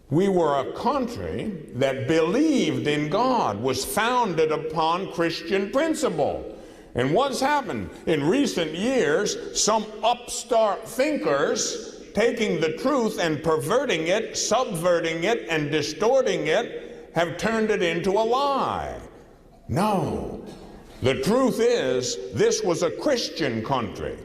We were a country that believed in God, was founded upon Christian principle. And what's happened? In recent years, some upstart thinkers taking the truth and perverting it, subverting it, and distorting it, have turned it into a lie. No. The truth is, this was a Christian country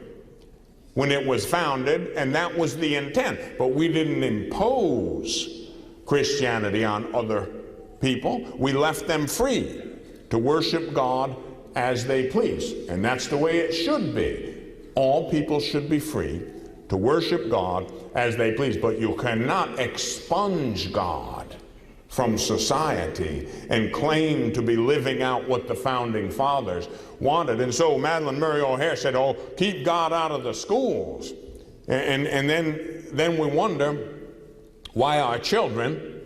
when it was founded, and that was the intent. But we didn't impose Christianity on other people. We left them free to worship God as they please. And that's the way it should be. All people should be free to worship God as they please. But you cannot expunge God from society and claim to be living out what the founding fathers wanted. And so Madalyn Murray O'Hair said, oh, keep God out of the schools. And then we wonder why our children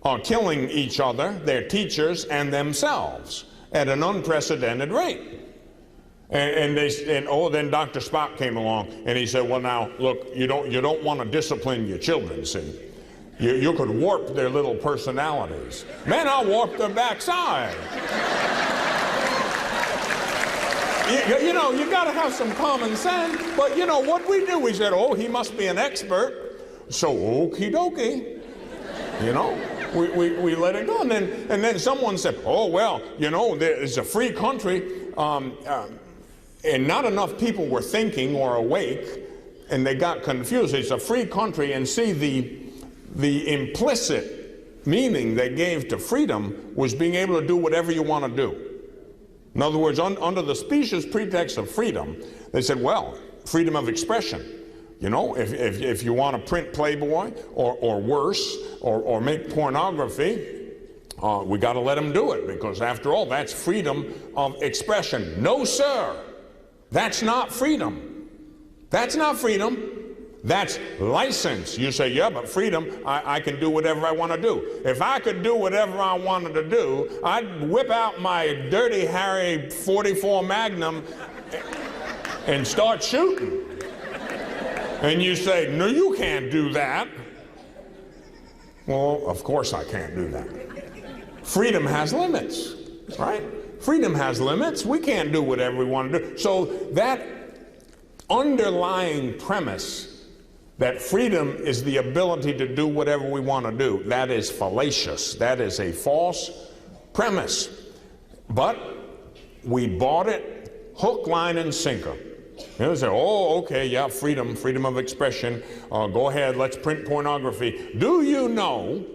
are killing each other, their teachers, and themselves at an unprecedented rate. And then Dr. Spock came along and he said, well, now look, you don't want to discipline your children, see. You could warp their little personalities. Man, I'll warp their backside. You know, you got to have some common sense. But you know what we do? We said, oh, he must be an expert. So okie dokie. You know, we let it go. And then someone said, oh, well, you know, it's a free country. And not enough people were thinking or awake, and they got confused. It's a free country, and see, the implicit meaning they gave to freedom was being able to do whatever you want to do. In other words, under the specious pretext of freedom, they said, well, freedom of expression. You know, if you want to print Playboy or worse, or make pornography, we got to let them do it, because after all, that's freedom of expression. No, sir, that's not freedom. That's not freedom. That's license. You say, yeah, but freedom, I can do whatever I want to do. If I could do whatever I wanted to do, I'd whip out my Dirty Harry 44 Magnum and start shooting. And you say, no, you can't do that. Well, of course I can't do that. Freedom has limits, right? Freedom has limits. We can't do whatever we want to do. So that underlying premise that freedom is the ability to do whatever we want to do, that is fallacious. That is a false premise. But we bought it hook, line, and sinker. You know, say, oh, okay, yeah, freedom of expression. Go ahead, let's print pornography. Do you know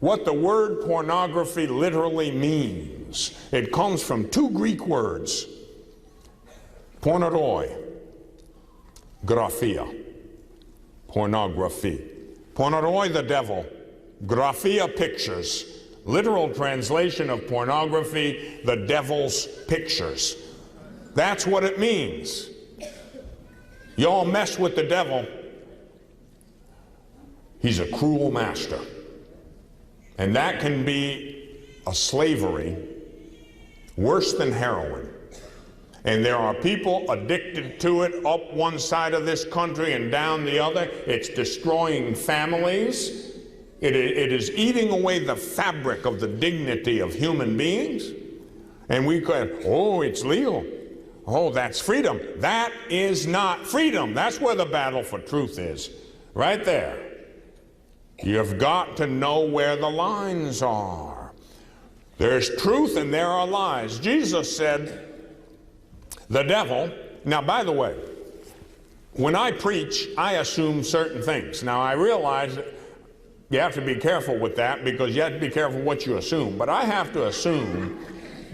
what the word pornography literally means? It comes from two Greek words, pornoroi, graphia. Pornography. Pornoroi, the devil. Graphia, pictures. Literal translation of pornography, the devil's pictures. That's what it means. Y'all mess with the devil. He's a cruel master. And that can be a slavery worse than heroin. And there are people addicted to it up one side of this country and down the other. It's destroying families. It is eating away the fabric of the dignity of human beings. And we go, oh, it's legal. Oh, that's freedom. That is not freedom. That's where the battle for truth is. Right there. You've got to know where the lines are. There's truth and there are lies. Jesus said, the devil, now by the way, when I preach, I assume certain things. Now I realize that you have to be careful with that, because you have to be careful what you assume. But I have to assume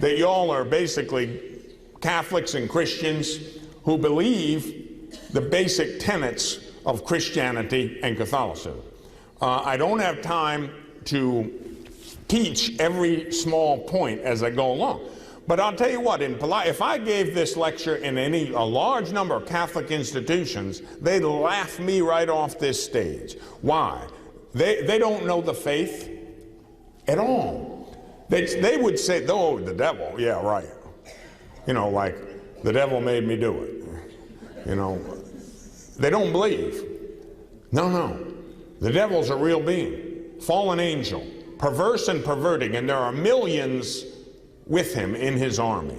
that y'all are basically Catholics and Christians who believe the basic tenets of Christianity and Catholicism. I don't have time to teach every small point as I go along. But I'll tell you what, if I gave this lecture in a large number of Catholic institutions, they'd laugh me right off this stage. Why? They don't know the faith at all. They would say, oh, the devil, yeah, right. You know, like, the devil made me do it. You know, they don't believe. No, the devil's a real being. fallen angel, perverse and perverting, and there are millions with him in his army.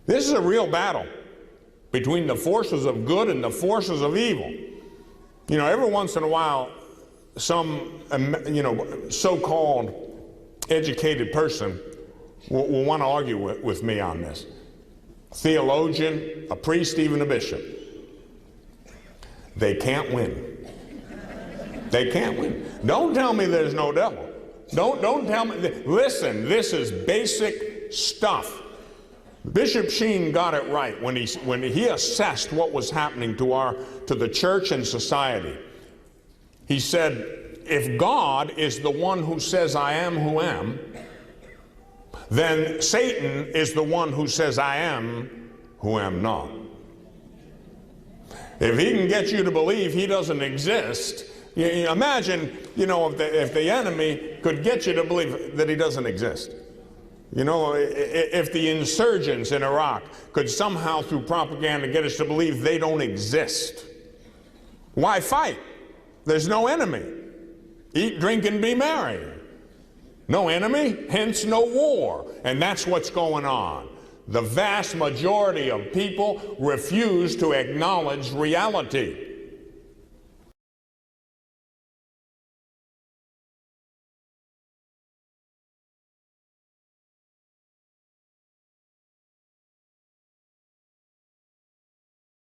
This is a real battle between the forces of good and the forces of evil. You know, every once in a while, some, so-called educated person will want to argue with me on this. A theologian, a priest, even a bishop. They can't win. They can't win. Don't tell me there's no devil. Don't tell me. Listen, this is basic stuff. Bishop Sheen got it right when he assessed what was happening to the church and society. He said, if God is the one who says, I am who am, then Satan is the one who says, I am who am not. If he can get you to believe he doesn't exist, imagine, if the enemy could get you to believe that he doesn't exist. If the insurgents in Iraq could somehow through propaganda get us to believe they don't exist. Why fight? There's no enemy. Eat, drink, and be merry. No enemy, hence no war. And that's what's going on. The vast majority of people refuse to acknowledge reality.